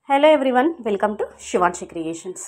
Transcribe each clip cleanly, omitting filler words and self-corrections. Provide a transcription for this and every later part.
Hello everyone, welcome to Shivanshi creations.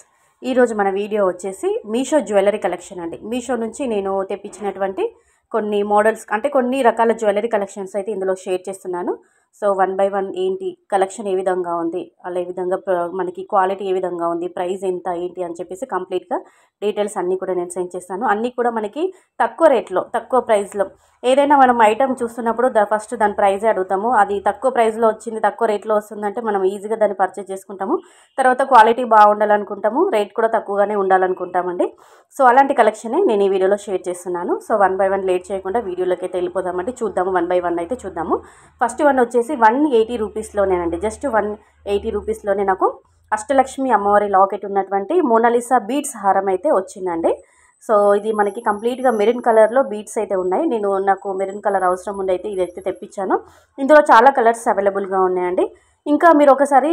ఈరోజు మన video వచ్చేసి మీషో జ్యువెలరీ కలెక్షన్ అండి. మీషో నుంచి నేను తెప్పించినటువంటి కొన్ని మోడల్స్ అంటే కొన్ని రకాల జ్యువెలరీ కలెక్షన్స్ అయితే ఇందులో షేర్ చేస్తున్నాను. సో వన్ బై వన్ ఏంటి కలెక్షన్ ఏ విధంగా ఉంది, అలా ఏ విధంగా మనకి క్వాలిటీ ఏ విధంగా ఉంది, ప్రైస్ ఎంత ఏంటి అని చెప్పేసి కంప్లీట్గా డీటెయిల్స్ అన్నీ కూడా నేను సెండ్ చేస్తాను. అన్నీ కూడా మనకి తక్కువ రేట్లో తక్కువ ప్రైస్లో, ఏదైనా మనం ఐటమ్ చూస్తున్నప్పుడు ఫస్ట్ దాని ప్రైజే అడుగుతాము. అది తక్కువ ప్రైస్లో వచ్చింది, తక్కువ రేట్లో వస్తుందంటే మనం ఈజీగా దాన్ని పర్చేస్ చేసుకుంటాము. తర్వాత క్వాలిటీ బాగుండాలనుకుంటాము, రేట్ కూడా తక్కువగానే ఉండాలనుకుంటామండి. సో అలాంటి కలెక్షనే నేను ఈ వీడియోలో షేర్ చేస్తున్నాను. So one by one late చేయకుండా వీడియోలోకి అయితే వెళ్ళిపోదామండి. చూద్దాము, వన్ బై వన్ అయితే చూద్దాము. ఫస్ట్ వన్ వచ్చేసి 180 రూపీస్లోనేనండి. జస్ట్ 180 రూపీస్లోనే నాకు అష్టలక్ష్మి అమ్మవారి లాకెట్ ఉన్నటువంటి మోనాలిసా బీడ్స్ హారం అయితే వచ్చిందండి. సో ఇది మనకి కంప్లీట్గా మెరూన్ కలర్లో బీడ్స్ అయితే ఉన్నాయి. నాకు మెరూన్ కలర్ అవసరం ఉండి అయితే ఇదైతే తెప్పించాను. ఇందులో చాలా కలర్స్ అవైలబుల్గా ఉన్నాయండి. ఇంకా మీరు ఒకసారి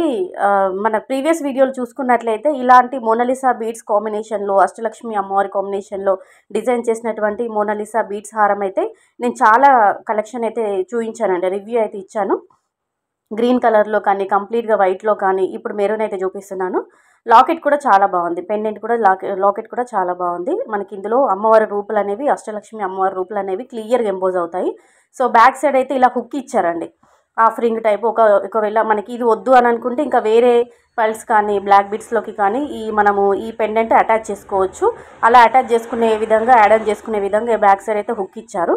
మన ప్రీవియస్ వీడియోలు చూసుకున్నట్లయితే ఇలాంటి మోనాలిసా బీడ్స్ కాంబినేషన్లో, అష్టలక్ష్మి అమ్మవారి కాంబినేషన్లో డిజైన్ చేసినటువంటి మోనాలిసా బీడ్స్ హారం అయితే నేను చాలా కలెక్షన్ అయితే చూపించానండి, రివ్యూ అయితే ఇచ్చాను. గ్రీన్ కలర్లో కానీ, కంప్లీట్గా వైట్లో కానీ, ఇప్పుడు మెరూన్ అయితే చూపిస్తున్నాను. లాకెట్ కూడా చాలా బాగుంది, పెండెంట్ కూడా లాకెట్ కూడా చాలా బాగుంది. మనకి ఇందులో అమ్మవారి రూపులు అనేవి, అష్టలక్ష్మి అమ్మవారి రూపులు అనేవి క్లియర్గా ఎంపోజ్ అవుతాయి. సో బ్యాక్ సైడ్ అయితే ఇలా హుక్ ఇచ్చారండి, హాఫ్ రింగ్ టైప్. ఒకవేళ మనకి ఇది వద్దు అని అనుకుంటే ఇంకా వేరే పల్స్ కానీ బ్లాక్ బిట్స్లోకి కానీ మనము ఈ పెండెంట్ అటాచ్ చేసుకోవచ్చు. అలా అటాచ్ చేసుకునే విధంగా, యాడ్ ఆన్ చేసుకునే విధంగా బ్యాక్ సైడ్ అయితే హుక్ ఇచ్చారు.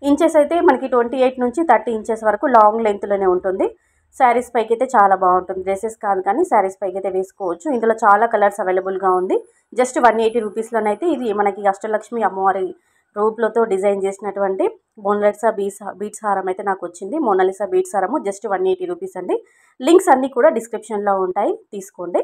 ఇంచెస్ అయితే మనకి 28 నుంచి 30 ఇంచెస్ వరకు లాంగ్ లెంత్లోనే ఉంటుంది. శారీస్ పైకి అయితే చాలా బాగుంటుంది, డ్రెస్సెస్ కాదు కానీ శారీస్ పైకి అయితే వేసుకోవచ్చు. ఇందులో చాలా కలర్స్ అవైలబుల్గా ఉంది. జస్ట్ 180 రూపీస్లోనైతే ఇది మనకి అష్టలక్ష్మి అమ్మవారి రూపులతో డిజైన్ చేసినటువంటి మోనాలిసా బీడ్స్ హారం అయితే నాకు వచ్చింది. మోనాలిసా బీడ్స్ హారము జస్ట్ 180 రూపీస్ అండి. లింక్స్ అన్నీ కూడా డిస్క్రిప్షన్లో ఉంటాయి, తీసుకోండి.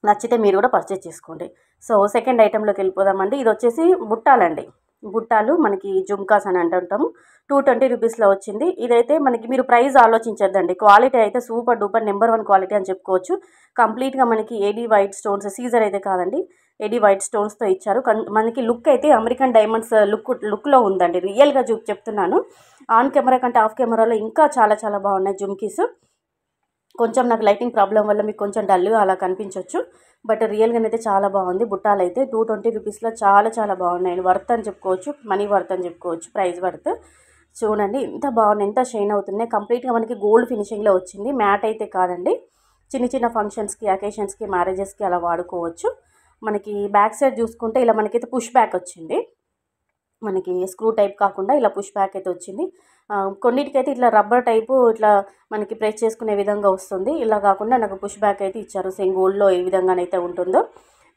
నచ్చితే మీరు కూడా పర్చేస్ చేసుకోండి. సో సెకండ్ ఐటెంలోకి వెళ్ళిపోదామండి. ఇది వచ్చేసి బుట్టాలండి. బుట్టాలు మనకి జుమ్కాస్ అని అంటుంటాము. 220 రూపీస్లో వచ్చింది. ఇదైతే మనకి మీరు ప్రైస్ ఆలోచించద్దండి, క్వాలిటీ అయితే సూపర్ డూపర్ నెంబర్ 1 క్వాలిటీ అని చెప్పుకోవచ్చు. కంప్లీట్గా మనకి ఏడీ వైట్ స్టోన్స్, సీజర్ అయితే కాదండి, ఏడీ వైట్ స్టోన్స్తో ఇచ్చారు. మనకి లుక్ అయితే అమెరికన్ డైమండ్స్ లుక్లో ఉందండి. రియల్గా చెప్తున్నాను, ఆన్ కెమెరా కంటే ఆఫ్ కెమెరాలో ఇంకా చాలా చాలా బాగున్నాయి జుమ్కీస్. కొంచెం నాకు లైటింగ్ ప్రాబ్లం వల్ల మీకు కొంచెం డల్గా అలా కనిపించవచ్చు, బట్ రియల్గానైతే చాలా బాగుంది. బుట్టాలు అయితే 220 రూపీస్లో చాలా చాలా బాగున్నాయి. వర్త్ అని చెప్పుకోవచ్చు, మనీ వర్త్ అని చెప్పుకోవచ్చు, ప్రైస్ వర్త్. చూడండి ఎంత బాగున్నాయి, ఎంత షైన్ అవుతున్నాయి. కంప్లీట్గా మనకి గోల్డ్ ఫినిషింగ్లో వచ్చింది, మ్యాట్ అయితే కాదండి. చిన్న చిన్న ఫంక్షన్స్కి, అకేషన్స్కి, మ్యారేజెస్కి అలా వాడుకోవచ్చు. మనకి బ్యాక్ సైడ్ చూసుకుంటే ఇలా మనకైతే పుష్ బ్యాక్ వచ్చింది. మనకి స్క్రూ టైప్ కాకుండా ఇలా పుష్ బ్యాక్ అయితే వచ్చింది. కొన్నిటికైతే ఇట్లా రబ్బర్ టైపు ఇట్లా మనకి ప్రెస్ చేసుకునే విధంగా వస్తుంది. ఇలా కాకుండా నాకు పుష్ బ్యాక్ అయితే ఇచ్చారు, సేమ్ గోల్డ్లో ఏ విధంగానైతే ఉంటుందో.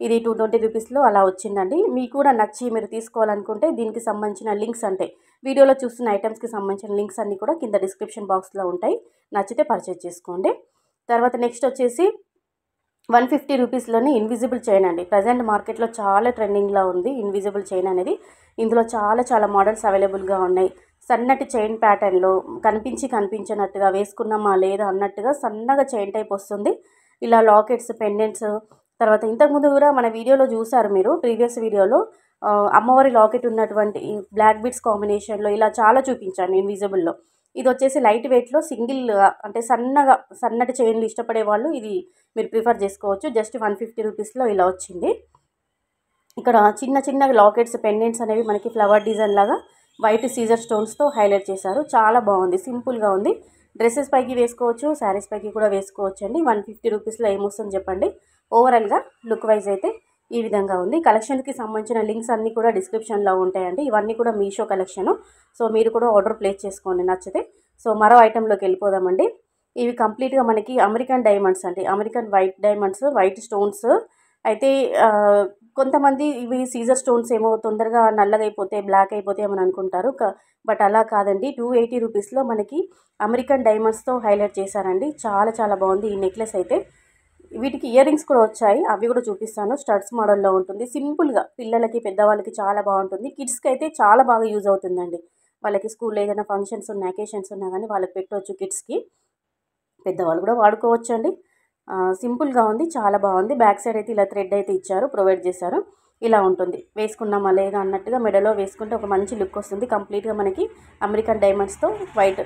ఇది 220 రూపీస్లో అలా వచ్చిందండి. మీకు కూడా నచ్చి మీరు తీసుకోవాలనుకుంటే దీనికి సంబంధించిన లింక్స్, అంటే వీడియోలో చూస్తున్న ఐటమ్స్కి సంబంధించిన లింక్స్ అన్నీ కూడా కింద డిస్క్రిప్షన్ బాక్స్లో ఉంటాయి, నచ్చితే పర్చేజ్ చేసుకోండి. తర్వాత నెక్స్ట్ వచ్చేసి 150 రూపీస్లోని ఇన్విజిబుల్ చైన్ అండి. ప్రజెంట్ మార్కెట్లో చాలా ట్రెండింగ్లో ఉంది ఇన్విజిబుల్ చైన్ అనేది. ఇందులో చాలా చాలా మోడల్స్ అవైలబుల్గా ఉన్నాయి. సన్నటి చైన్ ప్యాటర్న్లో కనిపించినట్టుగా వేసుకున్నామా లేదా అన్నట్టుగా సన్నగా చైన్ టైప్ వస్తుంది. ఇలా లాకెట్స్, పెండెంట్స్, తర్వాత ఇంతకుముందు కూడా మన వీడియోలో చూసారు మీరు, ప్రీవియస్ వీడియోలో అమ్మవారి లాకెట్ ఉన్నటువంటి బ్లాక్ బీడ్స్ కాంబినేషన్లో ఇలా చాలా చూపించాను ఇన్విజిబుల్లో. ఇది వచ్చేసి లైట్ వెయిట్లో సింగిల్, అంటే సన్నటి చైన్లు ఇష్టపడే వాళ్ళు ఇది మీరు ప్రిఫర్ చేసుకోవచ్చు. జస్ట్ 150 రూపీస్లో ఇలా వచ్చింది. ఇక్కడ చిన్న చిన్న లాకెట్స్, పెండెంట్స్ అనేవి మనకి ఫ్లవర్ డిజైన్ లాగా వైట్ సీజర్ స్టోన్స్తో హైలైట్ చేశారు. చాలా బాగుంది, సింపుల్గా ఉంది. డ్రెస్సెస్ పైకి వేసుకోవచ్చు, శారీస్ పైకి కూడా వేసుకోవచ్చు అండి. 150 రూపీస్లో ఏమొస్తుంది చెప్పండి. ఓవరాల్గా లుక్ వైజ్ అయితే ఈ విధంగా ఉంది. కలెక్షన్కి సంబంధించిన లింక్స్ అన్నీ కూడా డిస్క్రిప్షన్లో ఉంటాయండి. ఇవన్నీ కూడా మీషో కలెక్షను. సో మీరు కూడా ఆర్డర్ ప్లేస్ చేసుకోండి నచ్చితే. సో మరో ఐటెంలోకి వెళ్ళిపోదామండి. ఇవి కంప్లీట్గా మనకి అమెరికన్ డైమండ్స్ అండి, American white diamonds, white stones. అయితే కొంతమంది ఇవి సీజర్ స్టోన్స్ ఏమో తొందరగా నల్లగా అయిపోతే, బ్లాక్ అయిపోతే ఏమని అనుకుంటారు, బట్ అలా కాదండి. 280 రూపీస్లో మనకి అమెరికన్ డైమండ్స్తో హైలైట్ చేశారండి. చాలా చాలా బాగుంది ఈ నెక్లెస్ అయితే. వీటికి ఇయర్ రింగ్స్ కూడా వచ్చాయి, అవి కూడా చూపిస్తాను. స్టడ్స్ మోడల్లో ఉంటుంది, సింపుల్గా పిల్లలకి, పెద్దవాళ్ళకి చాలా బాగుంటుంది. కిడ్స్కి అయితే చాలా బాగా యూజ్ అవుతుందండి. వాళ్ళకి స్కూల్లో ఏదైనా ఫంక్షన్స్ ఉన్నా, అకేషన్స్ ఉన్నా కానీ వాళ్ళకి పెట్టవచ్చు కిడ్స్కి. పెద్దవాళ్ళు కూడా వాడుకోవచ్చు అండి. సింపుల్గా ఉంది, చాలా బాగుంది. బ్యాక్ సైడ్ అయితే ఇలా థ్రెడ్ అయితే ఇచ్చారు, ప్రొవైడ్ చేశారు. ఇలా ఉంటుంది, వేసుకున్నామా లేదా అన్నట్టుగా మెడలో వేసుకుంటే ఒక మంచి లుక్ వస్తుంది. కంప్లీట్గా మనకి అమెరికన్ డైమండ్స్తో వైట్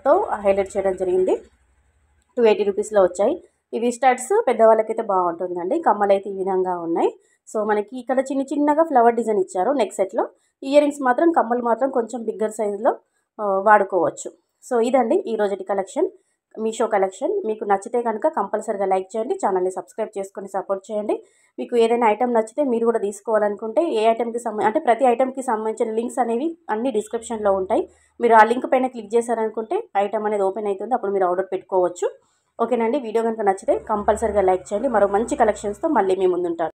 తో హైలైట్ చేయడం జరిగింది. 280 రూపీస్లో వచ్చాయి. ఇవి స్టడ్స్ పెద్దవాళ్ళకైతే బాగుంటుందండి. కమ్మలు అయితే ఈ విధంగా ఉన్నాయి. సో మనకి ఇక్కడ చిన్నగా ఫ్లవర్ డిజైన్ ఇచ్చారు నెక్ సెట్లో. ఇయర్ రింగ్స్ మాత్రం కమ్మలు మాత్రం కొంచెం బిగ్గర్ సైజులో వాడుకోవచ్చు. సో ఇదండి ఈ రోజుటి కలెక్షన్, మీషో కలెక్షన్. మీకు నచ్చితే కనుక కంపల్సరీగా లైక్ చేయండి, ఛానల్ని సబ్స్క్రైబ్ చేసుకొని సపోర్ట్ చేయండి. మీకు ఏదైనా ఐటెం నచ్చితే మీరు కూడా తీసుకోవాలనుకుంటే ఏ ఐటెంకి అంటే ప్రతి ఐటెంకి సంబంధించిన లింక్స్ అనేవి అన్ని డిస్క్రిప్షన్లో ఉంటాయి. మీరు ఆ లింక్ పైన క్లిక్ చేశారనుకుంటే ఐటెం అనేది ఓపెన్ అవుతుంది. అప్పుడు మీరు ఆర్డర్ పెట్టుకోవచ్చు. ఓకేనండి. వీడియో కనుక నచ్చితే కంపల్సరీగా లైక్ చేయండి. మరో మంచి కలెక్షన్స్తో మళ్ళీ మీ ముందుంటాను.